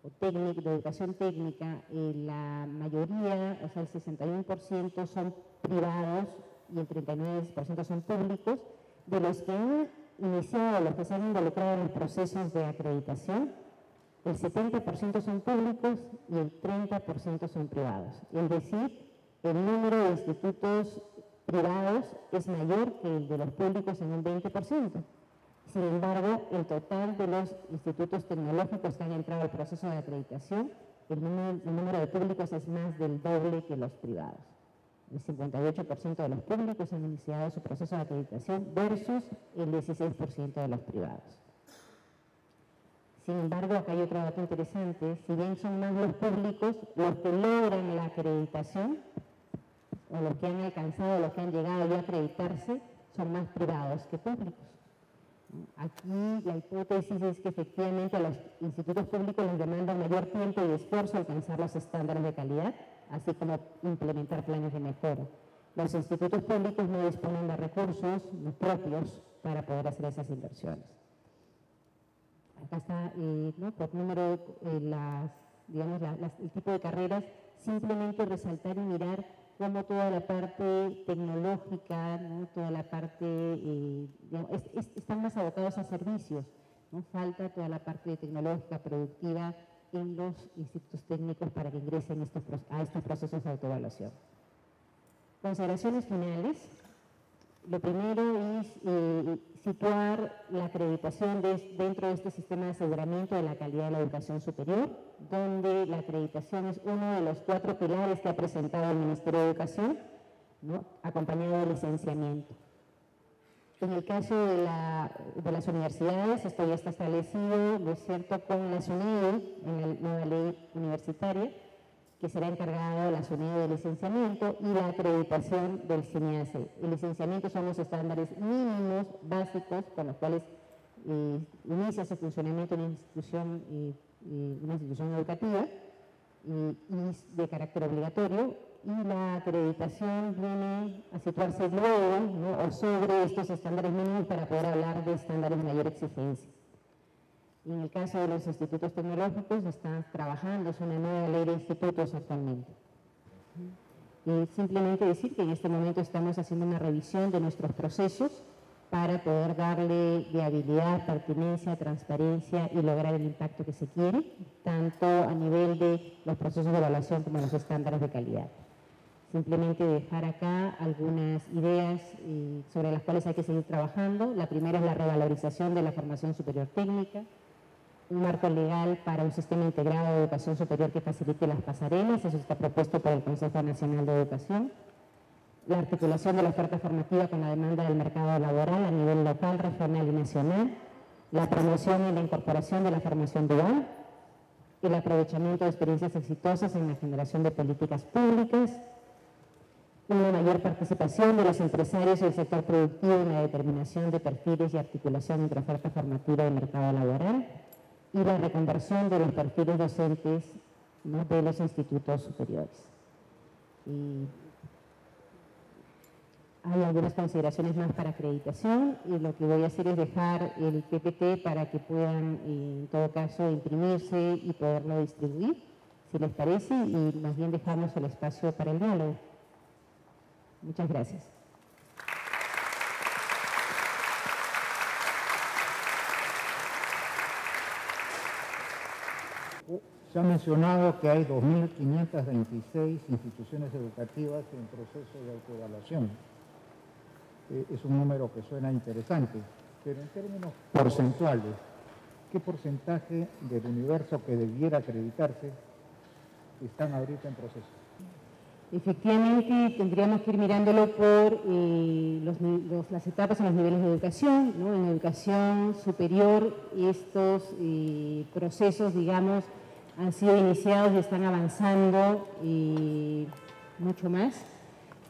o de educación técnica, la mayoría, o sea, el 61% son privados y el 39% son públicos, de los que han iniciado, los que se han involucrado en los procesos de acreditación, el 70% son públicos y el 30% son privados. Es decir, el número de institutos privados es mayor que el de los públicos en un 20%. Sin embargo, el total de los institutos tecnológicos que han entrado al proceso de acreditación, el número de públicos es más del doble que los privados. El 58% de los públicos han iniciado su proceso de acreditación versus el 16% de los privados. Sin embargo, acá hay otro dato interesante: si bien son más los públicos los que logran la acreditación, o los que han alcanzado, los que han llegado ya a acreditarse, son más privados que públicos. Aquí la hipótesis es que efectivamente a los institutos públicos les demanda mayor tiempo y esfuerzo alcanzar los estándares de calidad, así como implementar planes de mejora. Los institutos públicos no disponen de recursos propios para poder hacer esas inversiones. Acá está, por número, el tipo de carreras, simplemente resaltar y mirar cómo toda la parte tecnológica, ¿no? Toda la parte, están más abocados a servicios, ¿no? Falta toda la parte tecnológica, productiva en los institutos técnicos para que ingresen a estos procesos de autoevaluación. Consideraciones finales. Lo primero es situar la acreditación dentro de este sistema de aseguramiento de la calidad de la educación superior, donde la acreditación es uno de los 4 pilares que ha presentado el Ministerio de Educación, ¿no? Acompañado del licenciamiento. En el caso de las universidades, esto ya está establecido, ¿no es cierto?, con la SUNEDU, en la nueva ley universitaria, que será encargado de la SUNEDU de licenciamiento y la acreditación del CINEASE. El licenciamiento son los estándares mínimos básicos con los cuales inicia su funcionamiento en una institución educativa y de carácter obligatorio, y la acreditación viene a situarse luego, ¿no?, o sobre estos estándares mínimos para poder hablar de estándares de mayor exigencia. Y en el caso de los institutos tecnológicos, están trabajando, es una nueva ley de institutos actualmente. Y simplemente decir que en este momento estamos haciendo una revisión de nuestros procesos para poder darle viabilidad, pertinencia, transparencia y lograr el impacto que se quiere, tanto a nivel de los procesos de evaluación como los estándares de calidad. Simplemente dejar acá algunas ideas sobre las cuales hay que seguir trabajando. La primera es la revalorización de la formación superior técnica, un marco legal para un sistema integrado de educación superior que facilite las pasarelas, eso está propuesto por el Consejo Nacional de Educación. La articulación de la oferta formativa con la demanda del mercado laboral a nivel local, regional y nacional. La promoción y la incorporación de la formación dual. El aprovechamiento de experiencias exitosas en la generación de políticas públicas. Una mayor participación de los empresarios y el sector productivo en la determinación de perfiles y articulación entre oferta formativa y mercado laboral. Y la reconversión de los perfiles docentes, ¿no?, de los institutos superiores. Y hay algunas consideraciones más para acreditación, y lo que voy a hacer es dejar el PPT para que puedan, en todo caso, imprimirse y poderlo distribuir, si les parece, y más bien dejamos el espacio para el diálogo. Muchas gracias. Se ha mencionado que hay 2.526 instituciones educativas en proceso de autoevaluación. Es un número que suena interesante, pero en términos porcentuales, ¿qué porcentaje del universo que debiera acreditarse están ahorita en proceso? Efectivamente, tendríamos que ir mirándolo por las etapas en los niveles de educación, ¿no? En educación superior, estos procesos, digamos, han sido iniciados y están avanzando mucho más.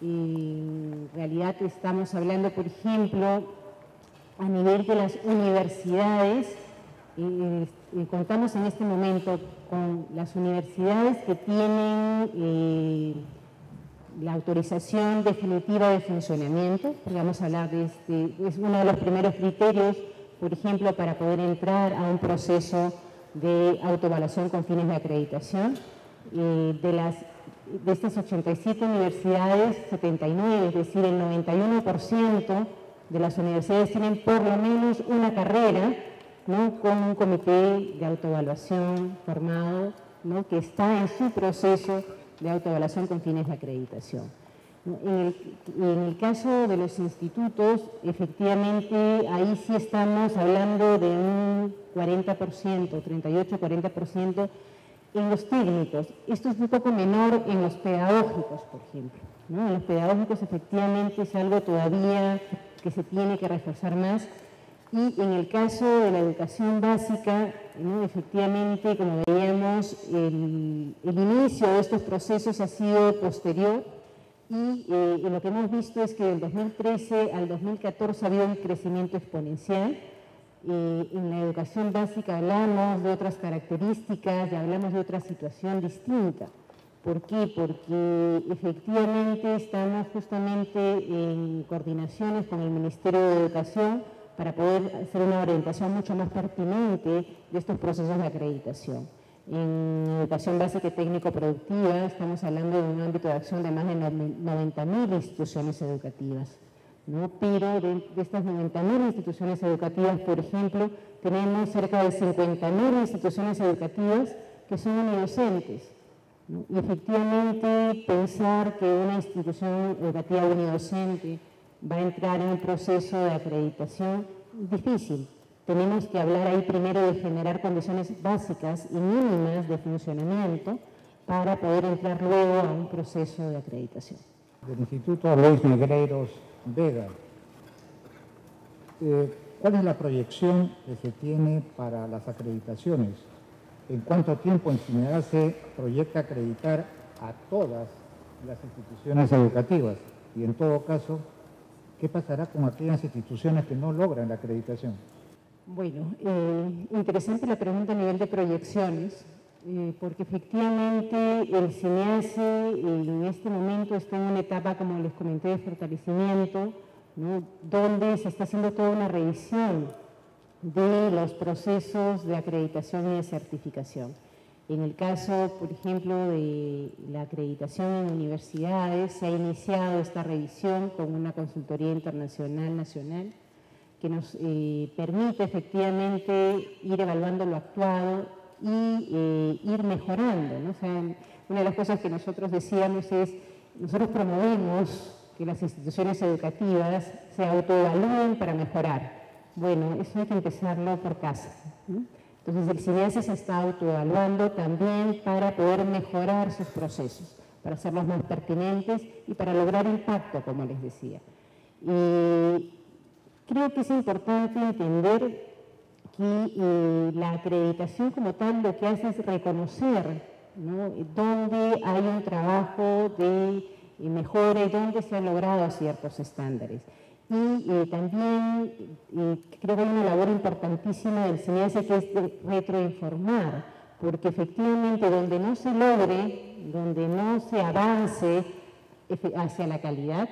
En realidad estamos hablando, por ejemplo, A nivel de las universidades, contamos en este momento con las universidades que tienen la autorización definitiva de funcionamiento. Vamos a hablar de es uno de los primeros criterios, por ejemplo, para poder entrar a un proceso de autoevaluación con fines de acreditación. De estas 87 universidades, 79, es decir, el 91% de las universidades tienen por lo menos una carrera, ¿no?, con un comité de autoevaluación formado, ¿no?, que está en su proceso de autoevaluación con fines de acreditación. En el caso de los institutos, efectivamente, ahí sí estamos hablando de un 40%, 38-40% en los técnicos. Esto es un poco menor en los pedagógicos, por ejemplo, ¿no? En los pedagógicos, efectivamente, es algo todavía que se tiene que reforzar más. Y en el caso de la educación básica, ¿no?, efectivamente, como veíamos, el inicio de estos procesos ha sido posterior y lo que hemos visto es que del 2013 al 2014 ha habido un crecimiento exponencial. En la educación básica hablamos de otras características y hablamos de otra situación distinta. ¿Por qué? Porque efectivamente estamos justamente en coordinaciones con el Ministerio de Educación para poder hacer una orientación mucho más pertinente de estos procesos de acreditación. En educación básica y técnico-productiva estamos hablando de un ámbito de acción de más de 90.000 instituciones educativas, ¿no? Pero de estas 90.000 instituciones educativas, por ejemplo, tenemos cerca de 50.000 instituciones educativas que son unidocentes, ¿no? Y efectivamente pensar que una institución educativa unidocente va a entrar en un proceso de acreditación es difícil. Tenemos que hablar ahí primero de generar condiciones básicas y mínimas de funcionamiento para poder entrar luego a un proceso de acreditación. Del Instituto Luis Negreiros Vega, ¿cuál es la proyección que se tiene para las acreditaciones? ¿En cuánto tiempo en general se proyecta acreditar a todas las instituciones educativas? Y en todo caso, ¿qué pasará con aquellas instituciones que no logran la acreditación? Bueno, interesante la pregunta a nivel de proyecciones, porque efectivamente el CINEASE en este momento está en una etapa, como les comenté, de fortalecimiento, ¿no?, donde se está haciendo toda una revisión de los procesos de acreditación y de certificación. En el caso, por ejemplo, de la acreditación en universidades, se ha iniciado esta revisión con una consultoría internacional nacional que nos permite efectivamente ir evaluando lo actuado y ir mejorando, ¿no? O sea, una de las cosas que nosotros decíamos es, nosotros promovemos que las instituciones educativas se autoevalúen para mejorar. Bueno, eso hay que empezarlo por casa, ¿no? Entonces, el CINEASE se está autoevaluando también para poder mejorar sus procesos, para hacerlos más pertinentes y para lograr impacto, como les decía. Creo que es importante entender que la acreditación como tal lo que hace es reconocer, ¿no?, dónde hay un trabajo de mejora y dónde se han logrado ciertos estándares. Y también creo que hay una labor importantísima del CINEASE que es de retroinformar, porque efectivamente donde no se logre, donde no se avance hacia la calidad,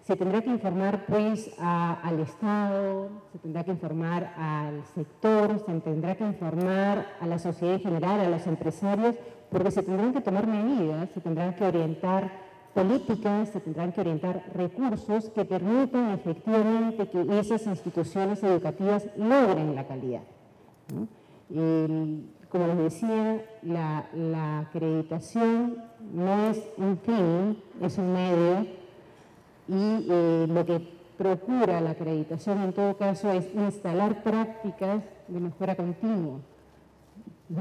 se tendrá que informar pues al Estado, se tendrá que informar al sector, se tendrá que informar a la sociedad en general, a los empresarios, porque se tendrán que tomar medidas, se tendrán que orientar políticas, se tendrán que orientar recursos que permitan efectivamente que esas instituciones educativas logren la calidad, ¿no? Como les decía, la acreditación no es un fin, es un medio, y lo que procura la acreditación en todo caso es instalar prácticas de mejora continua.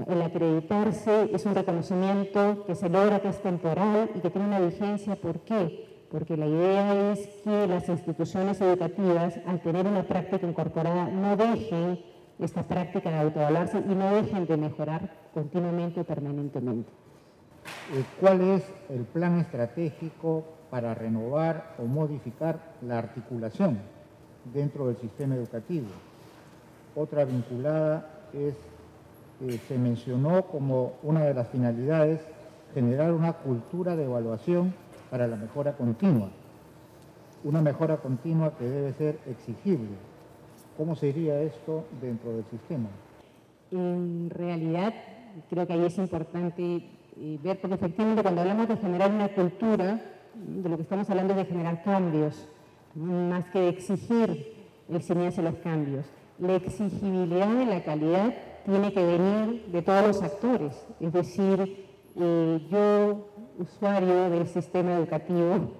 El acreditarse es un reconocimiento que se logra, que es temporal y que tiene una vigencia. ¿Por qué? Porque la idea es que las instituciones educativas, al tener una práctica incorporada, no dejen esta práctica de autoevaluarse y no dejen de mejorar continuamente o permanentemente. ¿Cuál es el plan estratégico para renovar o modificar la articulación dentro del sistema educativo. Otra vinculada es, se mencionó como una de las finalidades generar una cultura de evaluación para la mejora continua. Una mejora continua que debe ser exigible. ¿Cómo sería esto dentro del sistema? En realidad, creo que ahí es importante ver, porque efectivamente cuando hablamos de generar una cultura, de lo que estamos hablando es de generar cambios, más que de exigir el cineasta los cambios. La exigibilidad de la calidad tiene que venir de todos los actores, es decir, yo, usuario del sistema educativo,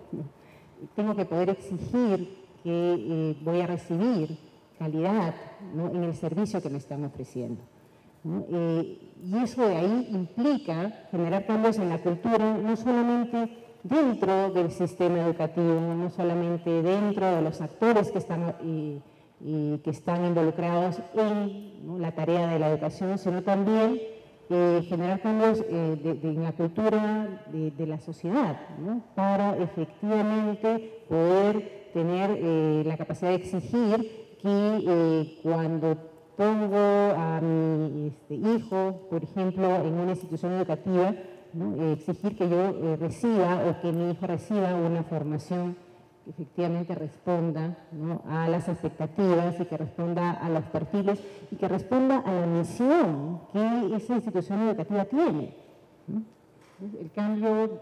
tengo que poder exigir que voy a recibir calidad, ¿no?, en el servicio que me están ofreciendo, ¿no? Y eso de ahí implica generar cambios en la cultura, no solamente dentro del sistema educativo, no solamente dentro de los actores que están involucrados en, ¿no?, la tarea de la educación, sino también generar cambios en la cultura de la sociedad, ¿no?, para efectivamente poder tener la capacidad de exigir que cuando pongo a mi hijo, por ejemplo, en una institución educativa, ¿no?, exigir que yo reciba o que mi hijo reciba una formación que efectivamente responda, ¿no?, a las expectativas y que responda a los perfiles y que responda a la misión que esa institución educativa tiene, ¿no? El cambio,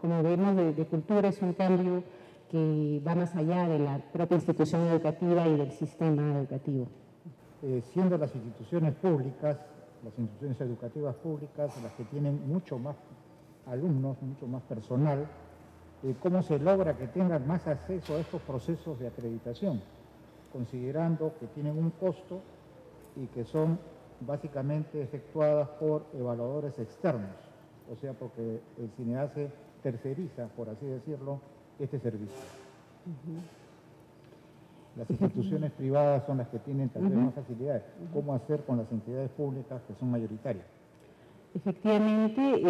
como vemos, de cultura es un cambio que va más allá de la propia institución educativa y del sistema educativo. Siendo las instituciones públicas, las instituciones educativas públicas, las que tienen mucho más alumnos, mucho más personal, ¿cómo se logra que tengan más acceso a estos procesos de acreditación? Considerando que tienen un costo y que son básicamente efectuadas por evaluadores externos, o sea, porque el CINEACE terceriza, por así decirlo, este servicio. Las instituciones privadas son las que tienen tal vez más facilidades. ¿Cómo hacer con las entidades públicas que son mayoritarias? Efectivamente,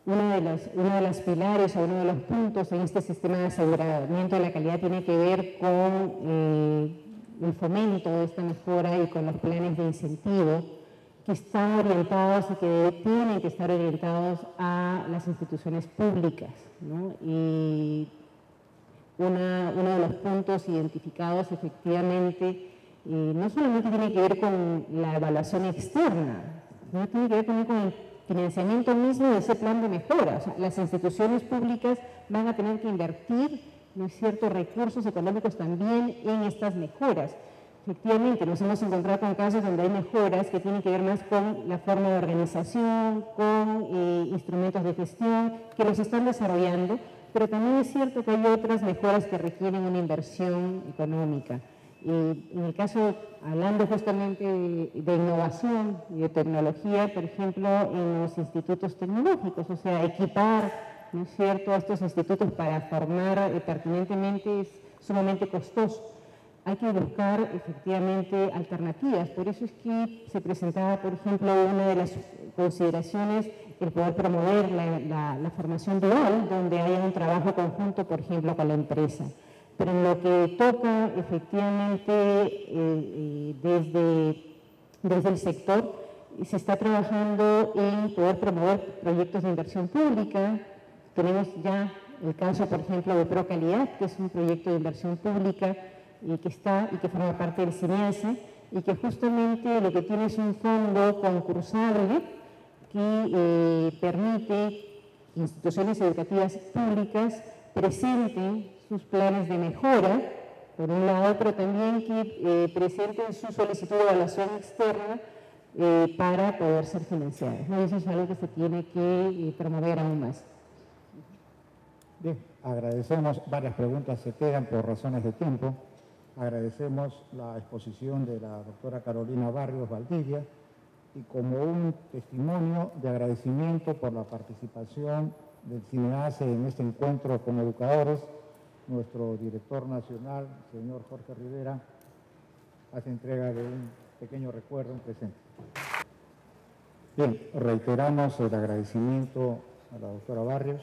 uno de los pilares o uno de los puntos en este sistema de aseguramiento de la calidad tiene que ver con el fomento de esta mejora y con los planes de incentivo que están orientados y que tienen que estar orientados a las instituciones públicas, ¿no? Y uno de los puntos identificados efectivamente no solamente tiene que ver con la evaluación externa, no tiene que ver también con el financiamiento mismo de ese plan de mejora. O sea, las instituciones públicas van a tener que invertir, ¿no es cierto?, recursos económicos también en estas mejoras. Efectivamente, nos hemos encontrado con casos donde hay mejoras que tienen que ver más con la forma de organización, con instrumentos de gestión, que los están desarrollando, pero también es cierto que hay otras mejoras que requieren una inversión económica. En el caso, hablando justamente de innovación y de tecnología, por ejemplo, en los institutos tecnológicos, o sea, equipar, ¿no es cierto?, a estos institutos para formar pertinentemente es sumamente costoso. Hay que buscar efectivamente alternativas, por eso es que se presentaba, por ejemplo, una de las consideraciones, el poder promover la formación dual, donde haya un trabajo conjunto, por ejemplo, con la empresa. Pero en lo que toca efectivamente desde el sector, se está trabajando en poder promover proyectos de inversión pública. Tenemos ya el caso, por ejemplo, de ProCalidad, que es un proyecto de inversión pública que forma parte del CINEACE y que justamente lo que tiene es un fondo concursable que permite que instituciones educativas públicas presenten sus planes de mejora, por un lado, pero también que presenten su solicitud de evaluación externa para poder ser financiadas, ¿no? Eso es algo que se tiene que promover aún más. Bien, agradecemos, varias preguntas se quedan por razones de tiempo. Agradecemos la exposición de la doctora Carolina Barrios Valdivia y como un testimonio de agradecimiento por la participación del CINEACE en este encuentro con educadores, nuestro director nacional, señor Jorge Rivera, hace entrega de un pequeño recuerdo, un presente. Bien, reiteramos el agradecimiento a la doctora Barrios.